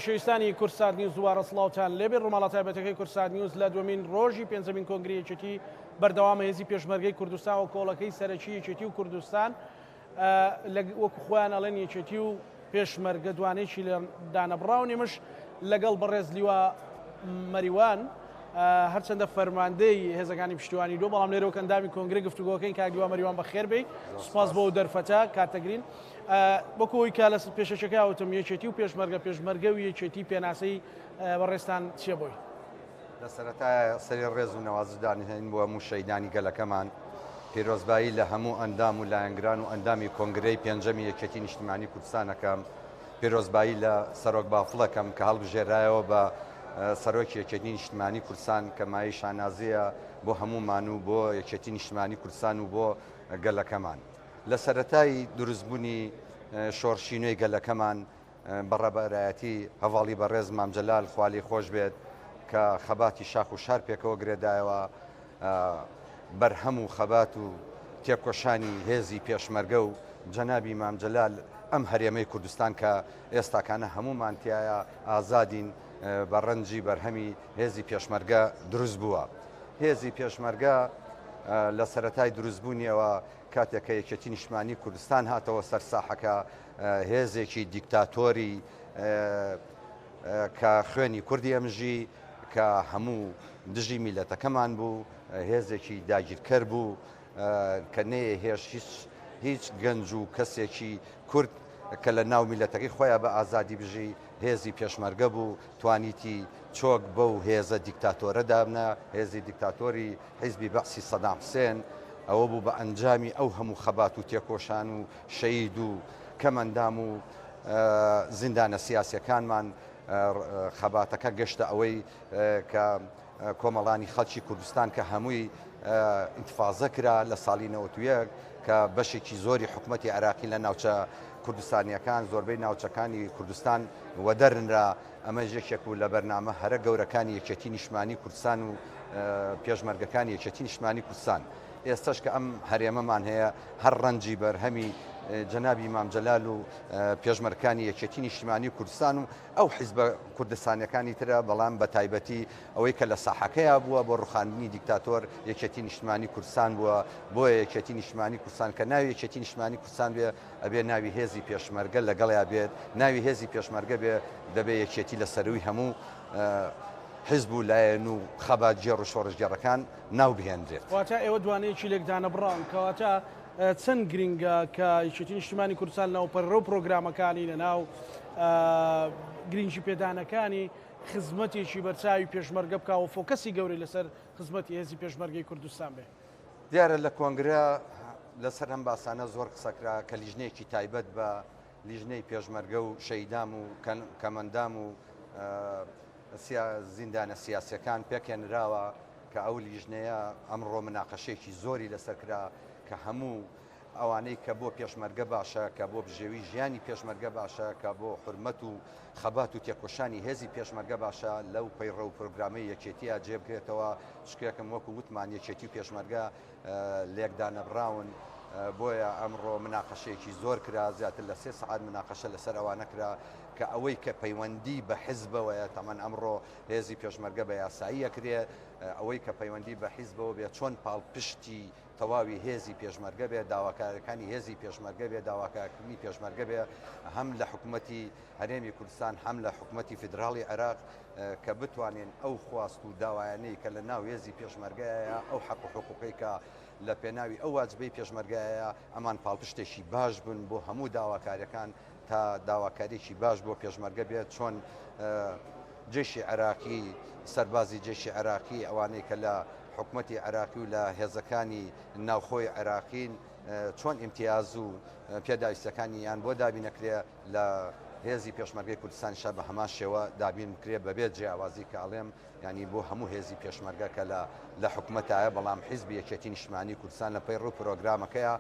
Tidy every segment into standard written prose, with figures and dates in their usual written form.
شویستانی کورسات نیوز دووارە سڵاوتان لێبێ ڕۆماڵە تایبەتەکەی کورسات نیوز لە دومین ڕۆژی پێنجەمین کۆنگرەیەکێتی بەردەوامە هێزی پێشمەرگەی کوردستان و کۆڵەکەی سەرەکی یەکێتی و کوردستان وەکو خۆیان ئەڵێن یەکێتی و پێشمەرگە دوانێکی لە دانەبڕاو نێمەش لەگەڵ بەڕێز لیوا مەریوان هەرچەندە فەرماندەی هێزەکانی پشتیوانی دۆ بەڵام لێرەوە ئەندامی کۆنگرە گفتوگۆکەین کاک لیوا مەریوان بەخێر بێ سوپاس بۆ دەرفەتە کاتەگرین بۆکۆی کا لە پێشەکەی وتم یەکێتی و پێشمەرگە و یەکێتی پێناسەی بەڕێستان چیە بۆی لە سەرەتا سەری ڕێز و نەوازدان هێن بۆ هەموو شەیدانی گەلەکەمان پیرۆزبایی لە هەموو ئەندام و لایەنگران و ئەندامی کۆنگرەی پێنجەمی یەکێتی نیشتیمانی کوردستانەکەم پیرۆزبایی لە سەرۆک بافڵەکەم کە هەڵبژێرایەوە بە سەرۆکی یەکێتی نیشتیمانی کوردستان کە مای شانازیە بۆ هەمومان و بۆ یەکێتی نیشتیمانی کوردستان و بۆ گەلەکەمان لە سەرەتایی دروستبوونی شۆڕشینۆی گەلەکەمان بەڕێبەرایەتی هەواڵی بەڕێز مامجەلال خوالی خۆش بێت کە خەباتی شاخ و شار پێکەوە گرێدایەوە بەرهەم و خەبات و تێکۆشانی هێزی پێشمەرگە و جەنابی مامجەلال ئەم هەرێمەی کوردستان کە ئێستاکانە هەمومان تایە ئازادین بە ڕەنجی بەرهەمی هێزی پێشمەرگە دروست بووە. هێزی پێشمەرگە لە سەرەتای دروستبوونیەوە کاتێککە یەکێتی نیشتیمانی کوردستان هاتەوە سەر ساحەکە هێزێکی دیکتاتۆری کە خوێنی کوردی ئەمژی کە هەموو دژی میلەتەکەمان بوو هێزێکی داگیرکەر بوو کە نەیە هێش هیچ گەنج و کەسێکی کورد کە لە ناو میلەتەکەی خۆیان بە ئازادی بژی هێزی پێشمەرگە بوو توانیتی چۆک بەو هێزە دیکتاتۆرە دابنە هێزی دیکتاتۆری حیزبی بەعسی سەدام حوسێن ئەوە بوو بە ئەنجامی ئەو هەموو خەبات و تێکۆشان و شەید و کەمەندام و زیندانە سیاسیەکانمان خەباتەکە گەشتە ئەوەی کە کۆمەڵانی خەڵکی کوردستان کە هەمووی ئینتفازە کرا لە ساڵی 91 کە بەشێکی زۆری حکوومەتی عراقی لە ناوچە کوردستانیەکان زۆربەی ناوچەکانی کوردستان وەدەرنرا ئەمە یەکێک و لە بەرنامە هەرە گەورەکانی یەکێتی نیشتیمانی کوردستان و پێشمەرگەکانی یەکێتی نیشتیمانی کوردستان ئێستش کە ئەم هەرێمەمان هەیە هەر ڕەنجی بەرهەمی جەنابی مامجەلال و پێشمەرگەکانی یەکێتی نیشتیمانی کوردستان و ئەو حیزبە کوردستانیەکانی ترە بەڵام بە تایبەتی ئەوەی کە لە ساحەکەیە بووە بۆ ڕوخاندنی دیکتاتۆر یەکێتی نیشتیمانی کوردستان بووە بۆیە یەکێتی نیشتیمانی کوردستان کە ناوی یەکێتی نیشتیمانی کوردستان بێ ئەبێ ناوی هێزی پێشمەرگە لەگەڵیا بێت ناوی هێزی پێشمەرگە بێ دەبێ یەکێتی لە سەروی هەموو حزب و لایەن و خەبات جێڕ و شۆڕژگەڕەکان ناو بهێنرێت. واتە ئێوە دوانەیەکی لێکدانە بڕان کەواتە چەند گرنگە کە یەکێتی نیشتیمانی کوردستان ناوپەرڕە و پرۆگرامەکانی لە ناو گرنگی پێدانەکانی خزمەتێکی بەرچاوی پێشمەرگە بکە و فۆکەسی گەورەی لەسەر خزمەتی هێزی پێشمەرگەی کوردستان بێ. دیارە لە کۆنگرە لەسەر ئەم باسانە زۆر قسەکرا کە لیژنەیەکی تایبەت بە لیژنەی پێشمەرگە و شەیدام و کەمەندام و زیندانە سیاسیەکان پێکێنراوە کە ئەو لیژنەیە ئەمڕۆ مناقەشێکی زۆری لەسەرکرا کە هەموو ئەوانەی کە بۆ پێشمەرگە باشە کە بۆ بژێوی ژیانی پێشمەرگە باشە کە بۆ حرمەت و خەبات و تێکۆشانی هێزی پێشمەرگە باشە لەو پەیڕە و پرۆگرامەی یەکێتیە جێبگرێتەوە شکێکم وەکو وتمان یەکێتی و پێشمەرگە لێکدانەبراون بۆیە ئەمڕۆ مناقەشەیەکی زۆر کرا زیاتر لە 3 سەعات مناقەشە لەسەر ئەوانە کرا کە ئەوەی کە پەیوەندی بە حیزبەوەیە تەمەەن ئەمڕۆ هێزی پێشمەرگە بە یاساییە کرێ ئەوەی کە پەیوەندی بە حیزبەوە بێت چۆن پاڵپشتی تەواوی هێزی پێشمەرگە بێ داواکارەکانی هێزی پێشمەرگە بێ داواکارکردنی پێشمەرگە بێ هەم لە حکوومەتی هەرێمی کوردستان هەم لە حکوومەتی فیدراڵی عێراق کە بتوانین ئەو خواست و داوایانەی کە لە ناو هێزی پێشمەرگایە ئەو حەق و حقوقی کە لە پێناوی ئەو واجبەی پێشمەرگایە ئەمان پاڵپشتێکی باش بن بۆ هەموو داواکاریەکان تا داواکاریێکی باش بۆ پێشمەرگە بێت چۆن جێشی عێراقی سەربازی جێشی عێراقی ئەوانەی کە لە حکوومەتی عێراقی و لە هێزەکانی ناوخۆی عێراقین چۆن ئیمتیاز و پێداویستەکانی یان بۆ دابین نەکرێ لە هێزی پێشمەرگەی کوردستان شە بە هەمان شێوە دابین بکرێ بەبێت جیاوازی کە ئەڵێم ینی بۆ هەموو هێزی پێشمەرگە کە لە حکوومەتایە بەڵام حیزبی یەکێتی نیشتیمانی کوردستان لە پەیڕۆ پرۆگرامەکەیە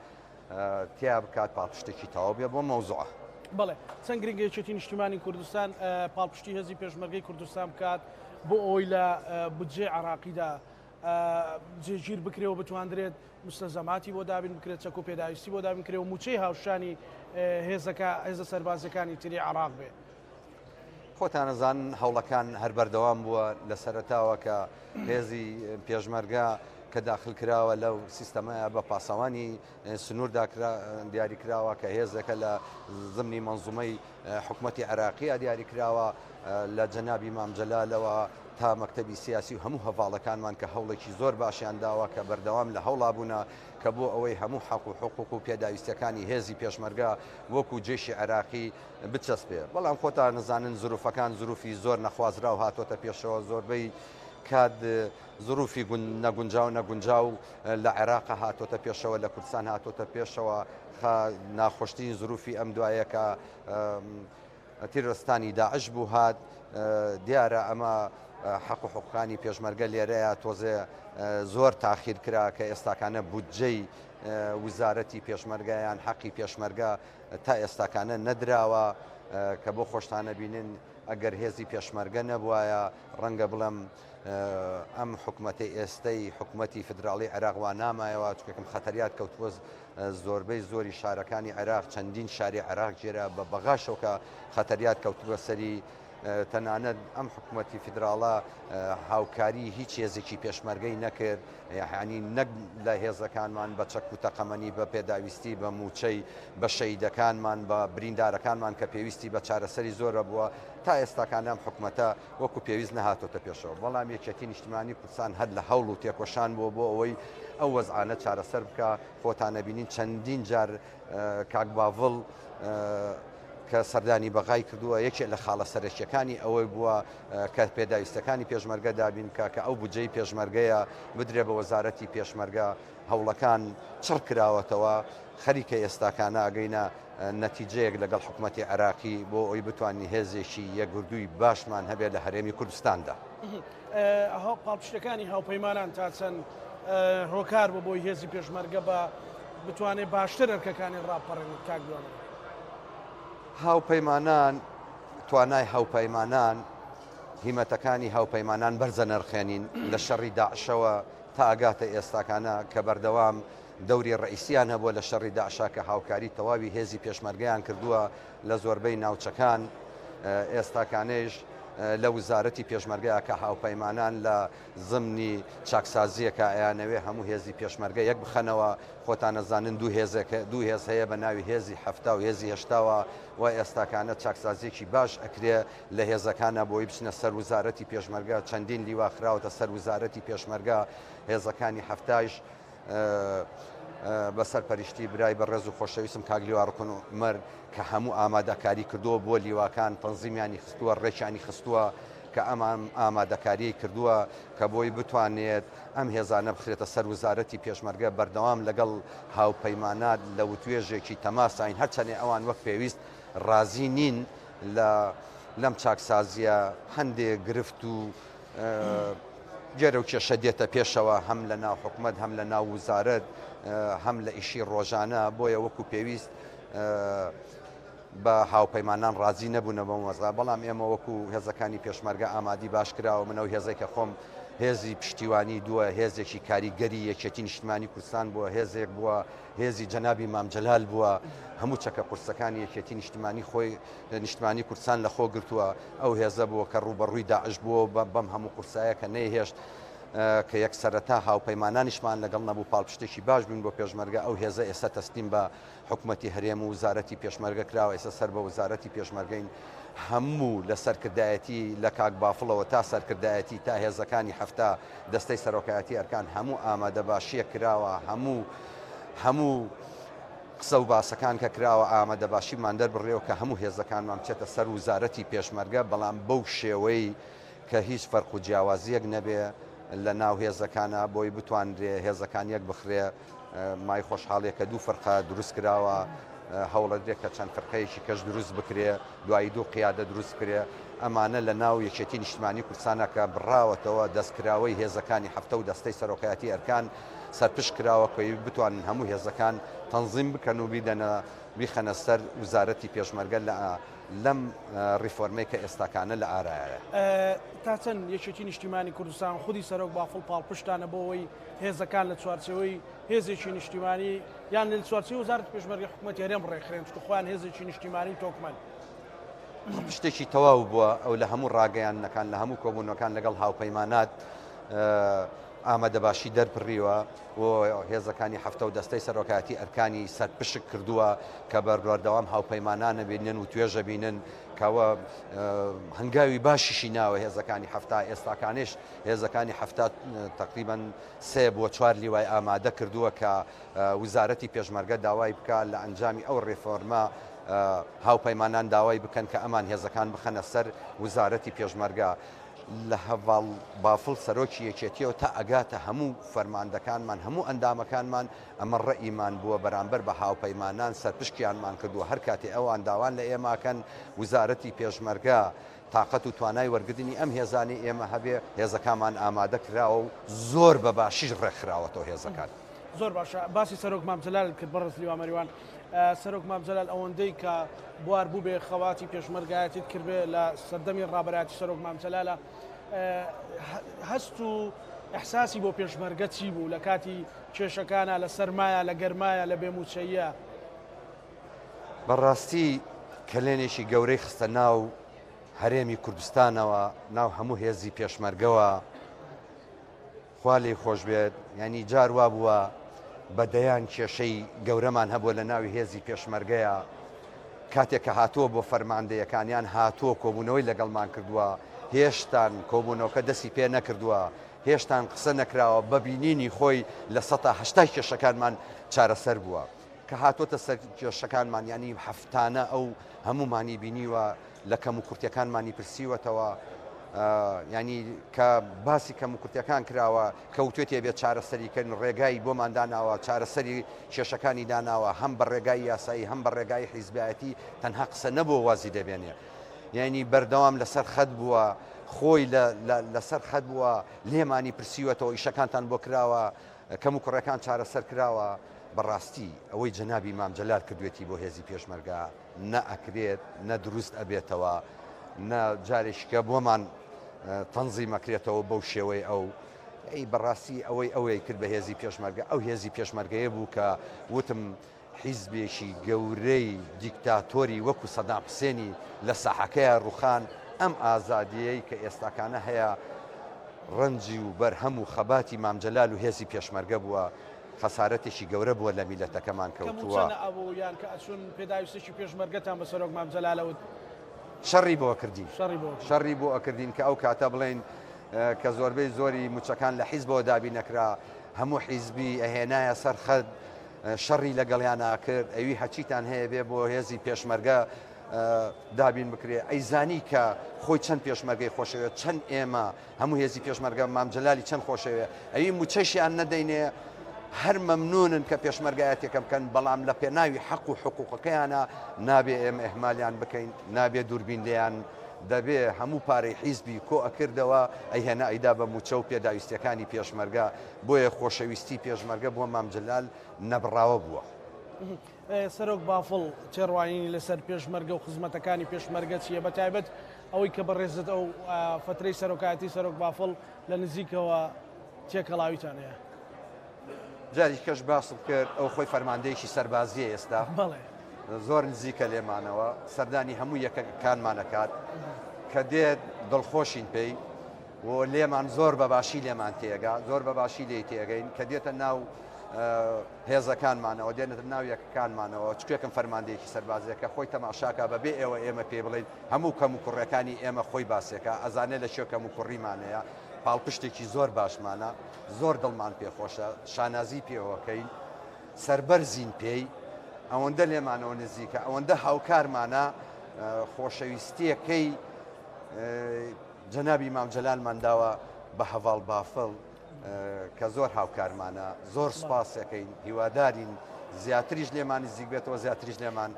تیا بکات پاڵپشتێکی تەواو بێ بۆ مەوزوعە. بەڵێ چەند گرنگە یەکێتی نیشتیمانی کوردستان پاڵپشتی هێزی پێشمەرگەی کوردستان بکات بۆ ئەوی لە بودجێ عراقیدا جێگیر بکرێەوە بتواندرێت مستەزەماتی بۆ دابین بکرێت چەک و پێداویستی بۆ دابین کرێ و موچەی هاوشانی هێزە سەربازەکانی تری عراق بێ. خۆتانەزان هەوڵەکان هەر بەردەوام بووە لە سەرەتاوە کە هێزی پێشمەرگە کە داخل کراوە لەو سیستەمەیە بە پاسەوانی سنوور دیاری کراوە کە هێزەکە لە ضمنی منزومەی حکوومەتی عێراقیە دیاری کراوە لە جەنابی مام جەلالەوە تا مەکتەبی سیاسی و هەموو هەواڵەکانمان کە هەوڵێکی زۆر باشیان داوە کە بەردەوام لە هەوڵا بوونا کە بۆ ئەوەی هەموو حەق و حقوق و پێداویستەکانی هێزی پێشمەرگە وەکو جێشی عێراقی بچەسپێ. بەڵام خۆتان نزانن زروفەکان زروفی زۆر نەخوازرا و هاتۆتە پێشەوە زۆربەی کات زروفی نەگونجاو لە عێراق هاتۆتە پێشەوە لە کوردستان هاتۆتە پێشەوە ناخۆشترین زروفی ئەم دوایە کە تیرۆرستانی داعش بوو هات دیارە ئەمە حەق و حقوقانی پێشمەرگە لێرەیە تۆزێ زۆر تاخیر کرا کە ئێستاکانە بودجەی وزارەتی پێشمەرگایان حەقی پێشمەرگە تا ئێستاکانە نەدراوە کە بۆ خۆشتانە بینن ئەگەر هێزی پێشمەرگە نەبوایە ڕەنگە بڵم ئەم حکوومەتی ئێستەی حکوومەتی فدراڵی عێراقوا نامایەوە چکەکەم خەتەریات کەوتووە زۆربەی زۆری شارەکانی عێراق چەندین شاری عێراق جێرا بە بەغاشەوە خەتەریات کەوتووە سەری تەنانەت ئەم حکوومەتی فدراڵە هاوکاری هیچ هێزێکی پێشمەرگەی نەکرد یعنی نەک لە هێزەکانمان بە چەک و تەقەمەنی بە پێداویستی بە موچەی بە شەیدەکانمان بە بریندارەکانمان کە پێویستی بە چارەسەری زۆرە بووە تا ئێستاکان ئەم حکوومەتە وەکو پێویست نەهاتۆتە پێشەوە. بەڵام یەکێتی نیشتیمانی کوردستان هەر لە هەوڵ و تێکۆشان بووە بۆ ئەوەی ئەو وەزعانە چارەسەر بکە. خۆتانە بینین چەندین جار کاک باڤڵ کە سەردانی بەغای کردووە یەکێک لە خاڵە سەرەکیەکانی ئەوەی بووە کە پێداویستەکانی پێشمەرگە دابین کە ئەو بودجەی پێشمەرگەیە بدرێ بە وەزارەتی پێشمەرگە. هەوڵەکان چڕ کراوەتەوە خەریکە ئێستاکانە ئەگەینە نەتیجەیەک لەگەڵ حکوومەتی عێراقی بۆ ئەوی بتوانانی هێزێکی یەکگردووی باشمان هەبێت لە هەرێمی کوردستاندا. پاڵپشتەکانی هاوپەیمانان تا چەند هۆکار بۆ بۆی هێزی پێشمەرگە بە بتوانێت باشتر ئەرکەکانی ڕاپەڕێن کاک دوانە. هاوپەیمانان توانای هاوپەیمانان هیمەتەکانی هاوپەیمانان بەرزە نرخێنین لە شەڕی داعشەوە تا ئاگاتە ئێستاکانە کە بەردەوام دەوری ڕئیسیان هەبووە لە شەڕی داعشا کە هاوکاری تەواوی هێزی پێشمەرگەیان کردووە لە زۆربەی ناوچەکان. ئێستاکانێش لە وزارەتی پێشمەرگەیە کە هاوپەیمانان لە ضمنی چاکسازیەکە ئەیانەوێ هەموو هێزی پێشمەرگە یەک بخەنەوە. خۆتانەزانن دوو هێز هەیە بە ناوی هێزی هەفتا و هێزی هێشتاوە و ئێستاکانە چاکسازیێکی باش ئەکرێ لە هێزەکانە بۆی بچنە سەر وزارەتی پێشمەرگە. چەندین لیواخراوەتە سەر وزارەتی پێشمەرگە. هێزەکانی هەفتاش بەسەر پەریشتی برای بەڕێز و خۆشەویستم کاک لیواڕکن و عومەر کە هەموو ئامادەکاری کردووە بۆ لیواکان تەنزیمیانی خستووە ڕێکیانی خستووە کە ئەمان ئامادەکاری کردووە کە بۆی بتوانێت ئەم هێزانە بخرێتە سەر وزارەتی پێشمەرگە بەردەوام لەگەڵ هاوپەیمانات لە وتوێژێکی تەماساین هەرچەندێ ئەوان وەک پێویست ڕازی نین لەم چاکسازیە هەندێک گرفت و گێرە و کێشە دێتە پێشەوە هەم لە ناو حکوومەت هەم لە ناو وزارەت هەم لە ئیشی ڕۆژانە. بۆیە وەکو پێویست بە هاوپەیمانان ڕازی نەبوونە بەم وەزا. بەڵام ئێمە وەکو هێزەکانی پێشمەرگە ئامادی باش کراوە. منەوە هێزێک کە خۆم هێزی پشتیوانی دووە هێزێکی کاریگەری یەکێتی نیشتیمانی کوردستان بووە هێزێک بووە هێزی جەنابی مام جەلال بووە هەموو چەکە قورسەکانی یەکێتی نیشتیمانی خۆی نیشتیمانی کوردستان لە خۆ گرتووە. ئەو هێزە بووە کە ڕوبەڕووی داعش بووە بەم هەموو قورسایە کە نەیهێشت کە یەک سەرەتا هاوپەیمانانیشمان لەگەڵ نەبوو پاڵپشتێکی باش بوون بۆ پێشمەرگە. ئەو هێزە ئێستا تەسلیم بە حکوومەتی هەرێم و وزارەتی پێشمەرگە کراوە. ئێستا سەر بە وزارەتی پێشمەرگەین هەموو لە سەرکردایەتی لە کاک بافڵەوە تا سەرکردایەتی تا هێزەکانی هەفتا دەستەی سەرۆکایەتی ئەرکان هەموو ئامادەباشیە کراوە. هەموو قسە و باسەکان کە کراوە ئامادەباشیمان دەربڕێەوە کە هەموو هێزەکانمان بچێتە سەر وزارەتی پێشمەرگە. بەڵام بەو شێوەی کە هیچ فەرق و جیاوازیەک نەبێ لە ناو هێزەکانە بۆی بتوانرێ هێزەکان یەک بخرێ. مای خۆشحاڵێک کە دوو فەرقە دروست کراوە هەوڵە درێت کە چەند فەرقەیەکی کەش دروست بکرێ دوایی دوو قیادە دروست کرێ. ئەمانە لە ناو یەکێتی نیشتیمانی کوردستانە کە بڕاوەتەوە دەستکراوەی هێزەکانی هەفتە و دەستەی سەرۆکایەتی ئەرکان سەرپشت کراوە کۆی بتوانن هەموو هێزەکان تەنزیم بکەن و بیخەنە سەر وزارەتی پێشمەرگە لەم ریفۆرمەی کە ئێستاکانە لە ئارایە. تا چەند یەکێتی نیشتیمانی کوردستان خودی سەرۆک بافڵ پاڵپشتانە بۆەوەی هێزەکان لە چوارچەوەی هێزێکی نیشتیمانی یان لە چوارچەوەی وزارەتی پێشمەرگە حکوومەتی هەرێم ڕێکخرێن چکە خۆیان هێزێکی نیشتیمانی تۆکمەن. شتێکی تەواو بووە ئەو لە هەموو ڕاگەیانەکان لە هەموو کۆبوونەکان لەگەڵ هاوپەیمانات ئامادەباشی دەربڕیوە و هێزەکانی هەفتە و دەستەی سەرۆکاتی ئەرکانی سەرپشک کردووە کە بەردەوام هاوپەیمانانە بینن و توێژە بینن کەوە هەنگاوی باشیشی ناوە هێزەکانی هەفتا ئێستاکانش هێزەکانی هەفتا تقریبان 3 بۆ 4 لیوای ئامادە کردووە کە وزارەتی پێشمەرگە داوای بکات لە ئەنجامی ئەو ڕێفۆرمە هاوپەیمانان داوای بکەن کە ئەمان هێزەکان بخەنە سەر وزارەتی پێشمەرگە لە هەڤاڵ بافڵ سەرۆکی یەکێتیەوە تا ئەگاتە هەموو فەرماندەکانمان هەموو ئەندامەکانمان ئەمە ڕێئیمان بووە بەرامبەر بە هاوپەیمانان سەرپشکیانمان کردووە هەر کاتێ ئەوان داوان لە ئێماکەن وزارەتی پێشمەرگە تااقەت و توانای وەرگرتنی ئەم هێزانی ئێمە هەبێ هێزەکانمان ئامادە کراوە و زۆر بە باشیش ڕێکخراوەتەوە هێزەکان. زۆر باشە باسی سەرۆک مامجلال کرد بەڕێز لیوا مەریوان سەرۆک مامجلال ئەوەندەی کە بوار بوو بێ خەواتی پێشمەرگایەتیت کردبێ لە سەردەمی ڕابەراتی سەرۆک مامجلالە هەست و ئەحساسی بۆ پێشمەرگە چی بوو لە کاتی کێشەکانە لە سەرمایە لە گەرمایە لە بێموچەیە بەڕاستی کلێنێکی گەورەی خستە ناو هەرێمی کوردستانەوە ناو هەموو هێزی پێشمەرگەوە خوا لێی خۆش بێت ینی جار وا بووە بەدەیان کێشەی گەورەمان هەبووە لە ناوی هێزی پێشمەرگەیە کاتێک کە هاتووە بۆ فەرماندەیەکانیان هاتووە کۆبوونەوەی لەگەڵمان کردووە هێشتان کۆبوونەوەکە دەستی پێ نەکردووە هێشتان قسە نەکراوە بەبینینی خۆی لە 180 کێشەکانمان چارەسەر بووە کە هاتوۆتە سەر کێشەکانمان ینی هەفتانە ئەو هەمومانی بینیوە لە کەم و کورتەکانمانی پرسیوەتەوە ینی کە باسی کەم و کورتەکان کراوە کەوتێتێ بێت چارەسەریکردن ڕێگایی بۆمان داناوە چارەسەری کێشەکانی داناوە هەم بە ڕێگای یاسایی هەم بە ڕێگای حیزبایەتی تەنها قسە نەبووە وازی دەبێنێ یعنی بەردەوام لەسەر خەت بووە خۆی لەسەر خەت بووە لێمانی پرسیوەتەوە ئیشەکانتان بۆ کراوە کەم و کوڕەکان چارەسەر کراوە بەڕاستی ئەوەی جەنابی مامجلال کردوێتی بۆ هێزی پێشمەرگە نە ئەکرێت نە دروست ئەبێتەوە نە جارێککە بۆمان تەنزیمەکرێتەوە بەو شێوەی ئەو ئەی بەڕاستی ئەوەی کرد بە هێزی پێشمەرگە ئەو هێزی پێشمەرگەیە بوو کە وتم حیزبێکی گەورەی دیکتاتۆری وەکو سەدام حوسێنی لە ساحەکەیە ڕوخان ئەم ئازادیەی کە ئێستاکانە هەیە ڕەنجی و بەرهەم و خەباتی مامجلال و هێزی پێشمەرگە بووە خەسارەتێکی گەورە بووە لە میلەتەکەمان کەوتووە ئەویان کە ئەچون پێداویستێکی پێشمەرگەتان بە سەرۆک مامجلالەوت شەڕی بۆ کردین شەڕی بۆ ئەکردین کە ئەو کاتە بڵێن کە زۆربەی زۆری موچەکان لە حیزبەوە دابی نەکرا هەموو حیزبی ئەهێنایە سەر خەت شەڕی لەگەڵیانە کرد ئەوی هەچیتان هەیە بێ بۆ هێزی پێشمەرگە دابین بکرێ ئەیزانی کە خۆی چەند پێشمەرگەی خۆشەوێت چەند ئێمە هەموو هێزی پێشمەرگە مامجلالی چەند خۆشەوێ ئەوی موچەشیان نەدەینێ هەر مەمنونن کە پێشمەرگایەتێکە بکەن بەڵام لە پێناوی حەق و حقوقەکەیانە نابێ ئێمە ئەحمالیان بکەین نابێ دووربین لێیان دەبێ هەموو پارەی حیزبی کۆ ئەکردەوە ئەیهێنا ئەیدا بە موچە و پێداویستەکانی پێشمەرگە بۆیە خۆشەویستی پێشمەرگە بۆ مامجلال نەبڕاوە بووە. سەرۆک بافڵ چێڕوانینی لەسەر پێشمەرگە و خزمەتەکانی پێشمەرگە چیە بەتایبەت ئەوەی کە بەڕێزت ئەو فترەی سەرۆکایەتی سەرۆک بافڵ لە نزیکەوە تێکەڵاویتان هەیە جاری کەش باسم کرد ئەو خۆی فەرماندەیەکی سەربازیە ئێستا زۆر نزیکە لێمانەوە سەردانی هەموو یەکەکانمانەکات کە دێت دڵخۆشین پێی و لێمان زۆر بەباشی لێمان تێگا زۆر بەباشی لێ تێگەین کە دێتە ناو هێزەکانمانەوە دێنێتە ناو یەکەکانمانەوە چکێکم فەرماندەیەکی سەربازیەکە خۆی تەماشاکە بەبێ ئێوە ئێمە پێ بڵین هەموو کەم و کوڕەکانی ئێمە خۆی باسێکە ئەزانێت لە شێ کەم و کوڕیمانەیە پاڵپشتێکی زۆر باشمانە زۆر دڵمان پێخۆشە شانازی پێوەکەین سەربەرزین پێی ئەوەندە لێمانەوە نزیکە ئەوەندە هاوکارمانە خۆشەویستیەکەی جەنابی مامجلالمان داوە بە هەڤاڵ بافڵ کە زۆر هاوکارمانە زۆر سپاسەکەین هیوادارین زیاتریش لێمان نزیک بێتەوە زیاتریش لێمان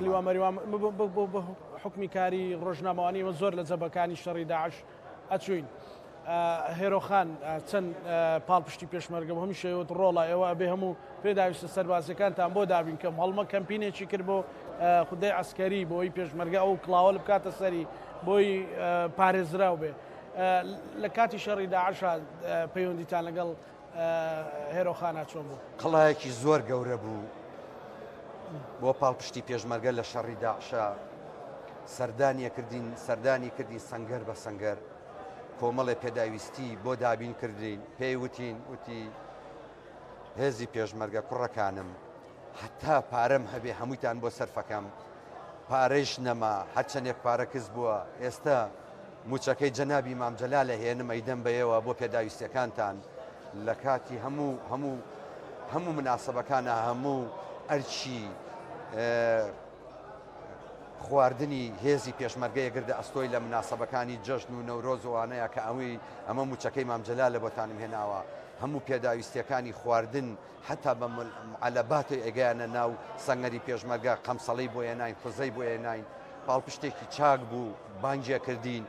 لیوا مەریوان حکمی کاری ڕۆژنامەوانی زۆر لە جەبەکانی شەڕی داعش ئەچوین هێرۆخان چەند پاڵپشتی پێشمەرگە هەمی شێوت ڕۆڵە ئێوە بێ هەموو پێداویستە سەربازەکانتان بۆ دابین کەم هەڵمە کەمپینێکی کرد بۆ خودای عسکەری بۆی پێشمەرگە ئەو کڵاوە بکاتە سەری بۆی پارێزراو بێ لە کاتی شەڕی داعش پەیوەندیتان لەگەڵ هێرۆخانە چۆن بوو قڵایەکی زۆر گەورە بوو بۆ پاڵپشتی پێشمەرگە لە شەڕی داعشە سەردانی کردین سەنگەر بە سەنگەر کۆمەڵی پێداویستی بۆ دابین کردین پێی وتی هێزی پێشمەرگە کوڕەکانم حتا پارەم هەبێ هەموویتان بۆ سەرفەکەم پارەیش نەما هەرچەندێک پارە کەس بووە ئێستا موچەکەی جەنابی مام جەلالە هێنم ئەیدەم بەیەوە بۆ پێداویستەکانتان لە کاتی هەموو مناسبەکانە هەموو ئەرچی خواردنی هێزی پێشمەرگەیە گردە ئەستۆی لە مناسبەکانی جەژن و نەورۆزوانەیە کە ئەمە موچەکەی مام جەلالە بۆتانم هێناوە هەموو پێداویستیەکانی خواردن حتا بە عەلەباتی ئەگەیانە ناو سەنگەری پێشمەرگە قەمسەڵی بۆ هێناین قزەی بۆ هێناین پاڵپشتێکی چاک بوو بانگیە کردین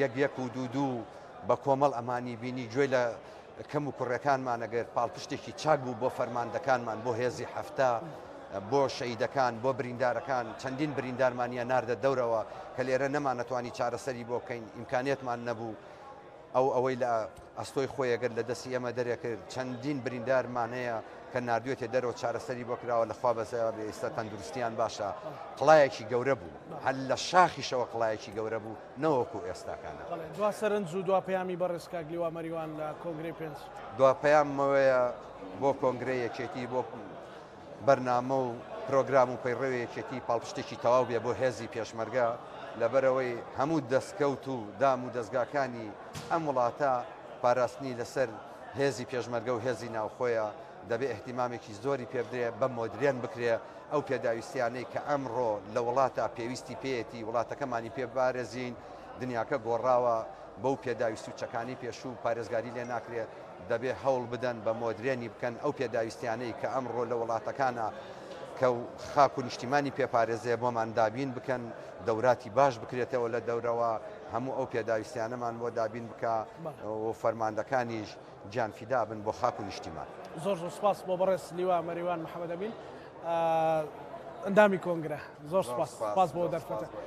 یەک و دوو بە کۆمەڵ ئەمانی بینی گوێ لە کەم و کوڕەکانمان ئەگەر پاڵپشتێکی چاک بوو بۆ فەرماندەکانمان بۆ هێزی هەفتە بۆ شەیدەکان بۆ بریندارەکان چەندین بریندارمانیە ناردە دەورەوە کە لێرە نەمانەتوانی چارەسەری بۆ بکەین ئیمکانێتمان نەبوو ئەوەی لە ئەستۆی خۆیەگەر لە دەستی ئێمە دەرێکرد چەندین بریندارمانەیە کە نردوێتێ دەرەوە چارەسەری بۆ کراوە لەخوا بەزە ئێستا تەندروستیان باشە قڵایەکی گەورە بوو هەل لە شاخیشەوە قڵایەکی گەورە بوو نەوەکو ئێستاکانە دوا سەرنج و دوا پەیامی بەڕێز کاگلیوا مەریوان لە کۆنگرەی پێنج دوا پەیامەوەیە بۆ کۆنگرەی یەکێتی بۆ بەرنامە و پرۆگرام و پەیڕەوی یەکێتی پاڵپشتێکی تەواو بێ بۆ هێزی پێشمەرگە لەبەرەوەی هەموو دەستکەوت و دام و دەستگاکانی ئەم وڵاتە پاراستنی لەسەر هێزی پێشمەرگە و هێزی ناوخۆیە دەبێ احتیمامێکی زۆری پێبدرێ بە مۆدرێن بکرێ ئەو پێداویستیانەی کە ئەمڕۆ لە وڵاتە پێویستی پێیەتی وڵاتەکەمانی پێبارێزین دنیاکە گۆڕاوە بەو پێداویستی و چەکانی پێشوو پارێزگاری لێ ناکرێت دەبێ هەوڵ بدەن بە مۆدرێنی بکەن ئەو پێداویستیانەی کە ئەمڕۆ لە وڵاتەکانە کە خاک و نیشتیمانی پێپارێزێ بۆمان دابین بکەن دەوراتی باش بکرێتەوە لە دەورەوە هەموو ئەو پێداویستیانەمان بۆ دابین بکە و فەرماندەکانیش گیانفیدا بن بۆ خاک و نیشتیمان زۆر سپاس بۆ بەڕێز لیوا مەریوان محەممەد ئەمین ئەندامی کۆنگرە زۆر سپاس بۆ دەرفەتە